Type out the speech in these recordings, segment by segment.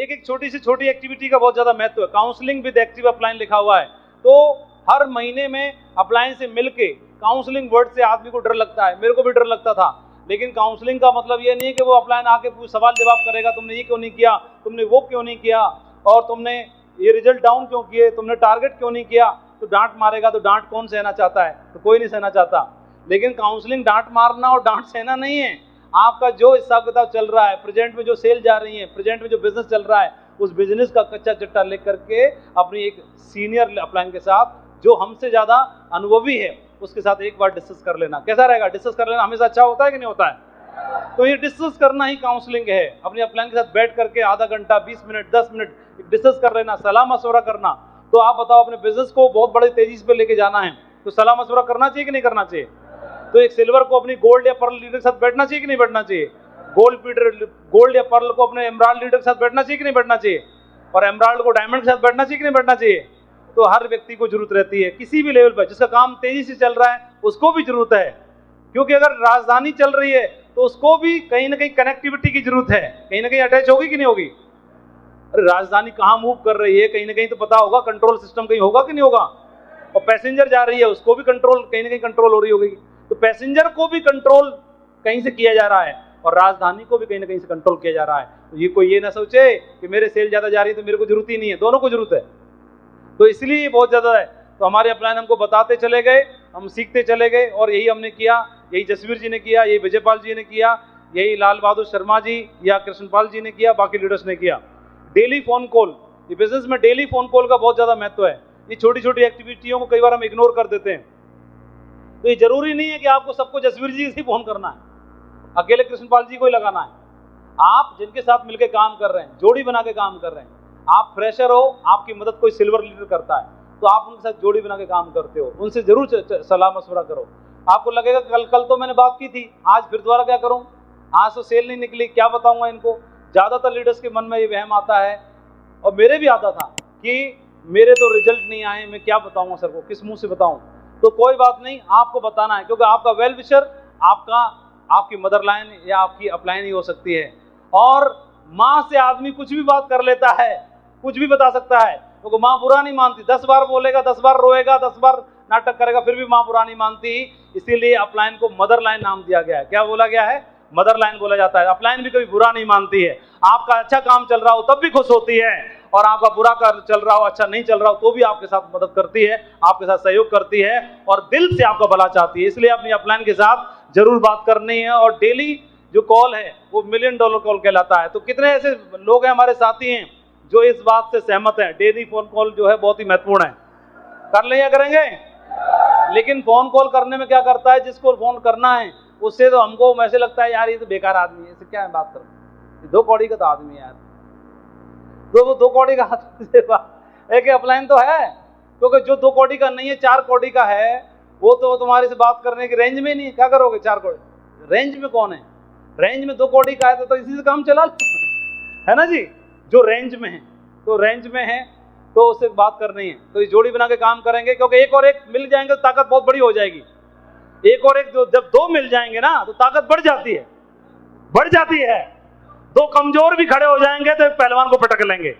एक एक छोटी से छोटी एक्टिविटी का बहुत ज्यादा महत्व है। काउंसलिंग विद एक्टिव अपलाइन लिखा हुआ है, तो हर महीने में अपलाइन से मिलके, काउंसलिंग वर्ड से आदमी को डर लगता है, मेरे को भी डर लगता था, लेकिन काउंसलिंग का मतलब ये नहीं है कि वो अपलाइन आके सवाल जवाब करेगा, तुमने ये क्यों नहीं किया, तुमने वो क्यों नहीं किया, और तुमने ये रिजल्ट डाउन क्यों किए, तुमने टारगेट क्यों नहीं किया। तो डांट मारेगा, तो डांट कौन सहना चाहता है, तो कोई नहीं सहना चाहता। लेकिन काउंसलिंग डांट मारना और डांट सहना नहीं है। आपका जो हिसाब किताब चल रहा है, प्रेजेंट में जो सेल जा रही है, प्रेजेंट में जो बिजनेस चल रहा है, उस बिजनेस का कच्चा चिट्ठा लिख करके अपनी एक सीनियर अपलाइन के साथ, जो हमसे ज्यादा अनुभवी है, उसके साथ एक बार डिस्कस कर लेना। कैसा रहेगा? डिस्कस कर लेना हमेशा अच्छा होता है कि नहीं होता है? तो ये डिस्कस करना ही काउंसलिंग है। अपनी अपलाइन के साथ बैठ करके आधा घंटा, 20 मिनट, 10 मिनट डिस्कस कर लेना, सलाह मशवरा करना। तो आप बताओ, अपने बिजनेस को बहुत बड़ी तेजी से लेके जाना है, तो सलाह मशवरा करना चाहिए कि नहीं करना चाहिए? तो एक सिल्वर को अपनी गोल्ड या पर्ल लीडर के साथ बैठना चाहिए कि नहीं बैठना चाहिए? गोल्ड या पर्ल को अपने एमराल्ड लीडर के साथ बैठना चाहिए कि नहीं बैठना चाहिए? और एमराल्ड को डायमंड के साथ बैठना चाहिए कि नहीं बैठना चाहिए? तो हर व्यक्ति को जरूरत रहती है, किसी भी लेवल पर जिसका काम तेजी से चल रहा है उसको भी जरूरत है, क्योंकि अगर राजधानी चल रही है तो उसको भी कहीं ना कहीं कनेक्टिविटी की जरूरत है, कहीं ना कहीं अटैच होगी कि नहीं होगी? अरे राजधानी कहाँ मूव कर रही है, कहीं ना कहीं तो पता होगा, कंट्रोल सिस्टम कहीं होगा कि नहीं होगा। और पैसेंजर जा रही है, उसको भी कंट्रोल कहीं ना कहीं कंट्रोल हो रही होगी। तो पैसेंजर को भी कंट्रोल कहीं से किया जा रहा है और राजधानी को भी कहीं ना कहीं से कंट्रोल किया जा रहा है। तो ये कोई ये ना सोचे कि मेरे सेल ज्यादा जा रही है तो मेरे को जरूरत ही नहीं है, दोनों को जरूरत है। तो इसलिए बहुत ज्यादा है। तो हमारे अपलाइन हमको बताते चले गए, हम सीखते चले गए, और यही हमने किया, यही जसवीर जी ने किया, यही विजयपाल जी ने किया, यही लाल बहादुर शर्मा जी या कृष्णपाल जी ने किया, बाकी लीडर्स ने किया। डेली फोन कॉल, ये बिजनेस में डेली फोन कॉल का बहुत ज्यादा महत्व है। ये छोटी छोटी एक्टिविटियों को कई बार हम इग्नोर कर देते हैं। तो ये जरूरी नहीं है कि आपको सबको जसवीर जी से फोन करना है, अकेले कृष्णपाल जी को ही लगाना है। आप जिनके साथ मिलकर काम कर रहे हैं, जोड़ी बना के काम कर रहे हैं, आप फ्रेशर हो, आपकी मदद कोई सिल्वर लीडर करता है, तो आप उनके साथ जोड़ी बना के काम करते हो, उनसे जरूर सलाह मशवरा करो। आपको लगेगा कल तो मैंने बात की थी, आज फिर दोबारा क्या करूं, आज तो सेल नहीं निकली, क्या बताऊंगा इनको। ज्यादातर लीडर्स के मन में ये वहम आता है, और मेरे भी आता था कि मेरे तो रिजल्ट नहीं आए, मैं क्या बताऊंगा सर को, किस मुंह से बताऊं। तो कोई बात नहीं, आपको बताना है, क्योंकि आपका वेल विशर आपकी मदर लाइन या आपकी अपलाइन ही हो सकती है। और माँ से आदमी कुछ भी बात कर लेता है, कुछ भी बता सकता है, क्योंकि माँ बुरा नहीं मानती। 10 बार बोलेगा, 10 बार रोएगा, 10 बार नाटक करेगा, फिर भी माँ बुरा नहीं मानती। इसीलिए अपलाइन को मदर लाइन नाम दिया गया है। क्या बोला गया है? मदर लाइन बोला जाता है। अपलाइन भी कभी बुरा नहीं मानती है। आपका अच्छा काम चल रहा हो तब भी खुश होती है, और आपका बुरा काम चल रहा हो, अच्छा नहीं चल रहा हो, तो भी आपके साथ मदद करती है, आपके साथ सहयोग करती है, और दिल से आपका भला चाहती है। इसलिए अपनी अपलाइन के साथ जरूर बात करनी है। और डेली जो कॉल है वो $1 मिलियन कॉल कहलाता है। तो कितने ऐसे लोग हैं, हमारे साथी हैं, जो इस बात से सहमत हैं? डेली फोन कॉल जो है बहुत ही महत्वपूर्ण है। कर ले या करेंगे? लेकिन फोन कॉल करने में क्या करता है, जिसको फोन करना है उससे तो हमको ऐसे लगता है यार ये तो बेकार आदमी है, इससे क्या है बात करो, 2 कौड़ी का तो आदमी है यार, वो 2 कौड़ी का आदमी से बात। एक अपलाइन तो है, क्योंकि जो 2 कौड़ी का नहीं है, 4 कौड़ी का है, वो तो तुम्हारे से बात करने की रेंज में नहीं है। क्या करोगे? 4 कौड़ी रेंज में कौन है? रेंज में 2 कौड़ी का है तो इसी से काम चला है ना जी। जो रेंज में है, तो रेंज में है तो उससे बात करनी है। तो ये जोड़ी बना के काम करेंगे, क्योंकि एक और एक मिल जाएंगे तो ताकत बहुत बड़ी हो जाएगी। एक और एक जब 2 मिल जाएंगे ना तो ताकत बढ़ जाती है, बढ़ जाती है। 2 कमजोर भी खड़े हो जाएंगे तो एक पहलवान को पटक लेंगे,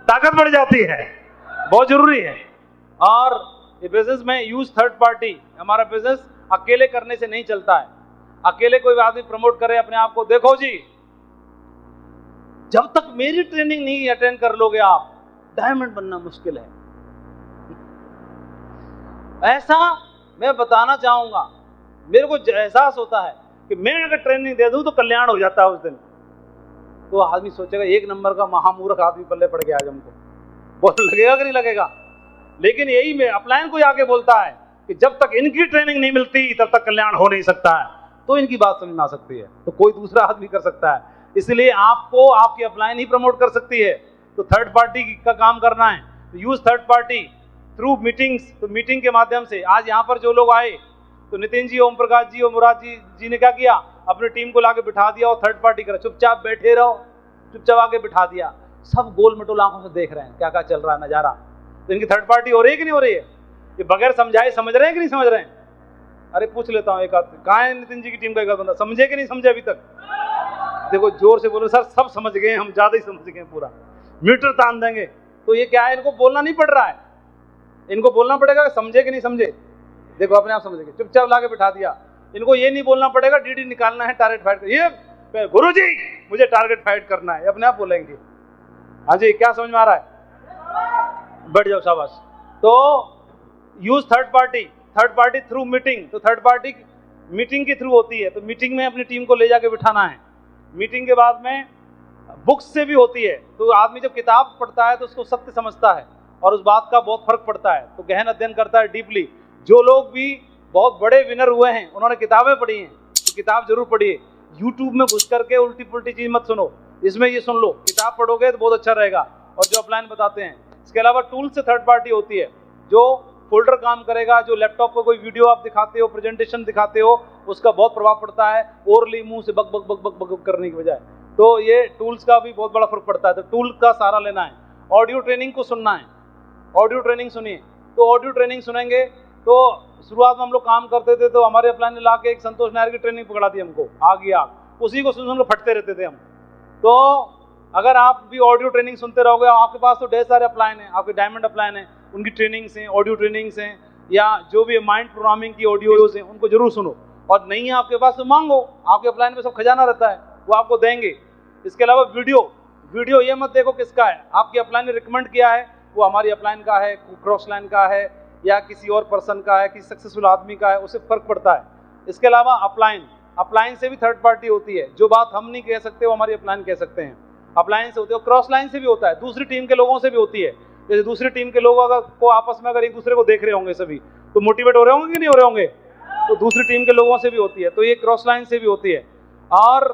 ताकत बढ़ जाती है, बहुत जरूरी है। और ये बिजनेस में यूज थर्ड पार्टी। हमारा बिजनेस अकेले करने से नहीं चलता है। अकेले कोई आदमी प्रमोट करे अपने आप को, देखो जी जब तक मेरी ट्रेनिंग नहीं अटेंड कर लोगे आप, डायमंड बनना मुश्किल है। ऐसा मैं बताना चाहूंगा, मेरे को एहसास होता है कि मैं अगर ट्रेनिंग दे दूं तो कल्याण हो जाता है उस दिन। तो आदमी सोचेगा 1 नंबर का महामूर्ख आदमी पल्ले पड़ गया आज हमको, बहुत लगेगा कि नहीं लगेगा। लेकिन यही मैं अपलाइन को आके बोलता है कि जब तक इनकी ट्रेनिंग नहीं मिलती तब तक कल्याण हो नहीं सकता है। तो इनकी बात समझ में आ सकती है तो कोई दूसरा आदमी कर सकता है। इसलिए आपको आपकी अपलाइन ही प्रमोट कर सकती है। तो थर्ड पार्टी का काम करना है, तो use third party through meetings. तो मीटिंग के माध्यम से आज यहाँ पर जो लोग आए, तो नितिन जी, ओम प्रकाश जी और मुराद जी ने क्या किया, अपनी टीम को लाके बिठा दिया और थर्ड पार्टी करा। चुपचाप बैठे रहो, चुपचाप आके बिठा दिया। सब गोल मटोल आंखों से देख रहे हैं क्या क्या चल रहा है नजारा। तो इनकी थर्ड पार्टी हो रही है कि नहीं हो रही है? ये बगैर समझाए समझ रहे हैं कि नहीं समझ रहे हैं? अरे पूछ लेता हूँ एक आध, कहाँ है नितिन जी की टीम का एक आध बंदा, समझे कि नहीं समझे अभी तक? देखो जोर से बोलो सर, सब समझ गए, हम ज्यादा ही समझ गए, पूरा मीटर तान देंगे। तो ये क्या है, इनको बोलना नहीं पड़ रहा है, इनको बोलना पड़ेगा कि समझे कि नहीं समझे। देखो अपने आप समझ गए, चुपचाप लाके बिठा दिया। इनको ये नहीं बोलना पड़ेगा डीडी निकालना है, टारगेट फाइट, ये गुरुजी मुझे टारगेट फाइट करना है, अपने आप बोलेंगे। हाँ जी, क्या समझ में आ रहा है? बढ़ जाओ, शाबाश। तो use third party through meeting. तो थर्ड पार्टी मीटिंग के थ्रू होती है, तो मीटिंग में अपनी टीम को ले जाके बिठाना है। मीटिंग के बाद में बुक्स से भी होती है। तो आदमी जब किताब पढ़ता है तो उसको सत्य समझता है और उस बात का बहुत फर्क पड़ता है, तो गहन अध्ययन करता है डीपली। जो लोग भी बहुत बड़े विनर हुए हैं उन्होंने किताबें पढ़ी हैं, तो किताब जरूर पढ़िए। यूट्यूब में घुस करके उल्टी पुल्टी चीज मत सुनो, इसमें ये सुन लो, किताब पढ़ोगे तो बहुत अच्छा रहेगा। और जो अपलाइन बताते हैं, इसके अलावा टूल से थर्ड पार्टी होती है, जो फोल्डर काम करेगा, जो लैपटॉप पर कोई वीडियो आप दिखाते हो, प्रेजेंटेशन दिखाते हो, उसका बहुत प्रभाव पड़ता है ओरली मुंह से बक बक बक बक बक करने की बजाय। तो ये टूल्स का भी बहुत बड़ा फर्क पड़ता है, तो टूल का सहारा लेना है। ऑडियो ट्रेनिंग को सुनना है, ऑडियो ट्रेनिंग सुनिए। तो ऑडियो ट्रेनिंग सुनेंगे तो शुरुआत में हम लोग काम करते थे, तो हमारे अपलाइन ने ला के एक संतोष नायर की ट्रेनिंग पकड़ा दी हमको, आग, उसी को सुन फटते रहते थे हम। तो अगर आप भी ऑडियो ट्रेनिंग सुनते रहोगे, आपके पास तो ढेर सारे अपलाइन हैं, आपके डायमंड अपलाइन हैं, उनकी ट्रेनिंग्स हैं, ऑडियो ट्रेनिंग्स हैं, या जो भी माइंड प्रोग्रामिंग की ऑडियोज हैं, उनको जरूर सुनो। और नहीं है आपके पास तो मांगो, आपके अपलाइन में सब खजाना रहता है, वो आपको देंगे। इसके अलावा वीडियो ये मत देखो किसका है, आपकी अपलाइन ने रिकमेंड किया है, वो हमारी अपलाइन का है, क्रॉस लाइन का है, या किसी और पर्सन का है, किसी सक्सेसफुल आदमी का है, उससे फर्क पड़ता है। इसके अलावा अपलाइन से भी थर्ड पार्टी होती है, जो बात हम नहीं कह सकते वो हमारी अपलाइन कह सकते हैं, अपलाइन से होती है। और क्रॉस लाइन से भी होता है, दूसरी टीम के लोगों से भी होती है। जैसे दूसरी टीम के लोग अगर को आपस में अगर एक दूसरे को देख रहे होंगे सभी, तो मोटिवेट हो रहे होंगे कि नहीं हो रहे होंगे, तो दूसरी टीम के लोगों से भी होती है। तो ये क्रॉस लाइन से भी होती है। और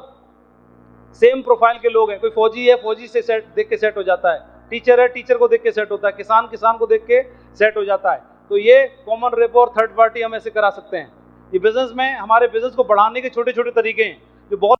सेम प्रोफाइल के लोग हैं, कोई फौजी है, फौजी से देख के सेट हो जाता है, टीचर है, टीचर को देख के सेट होता है, किसान को देख के सेट हो जाता है। तो ये कॉमन रेपो और थर्ड पार्टी हम ऐसे करा सकते हैं। ये बिजनेस में हमारे बिजनेस को बढ़ाने के छोटे छोटे तरीके हैं जो बहुत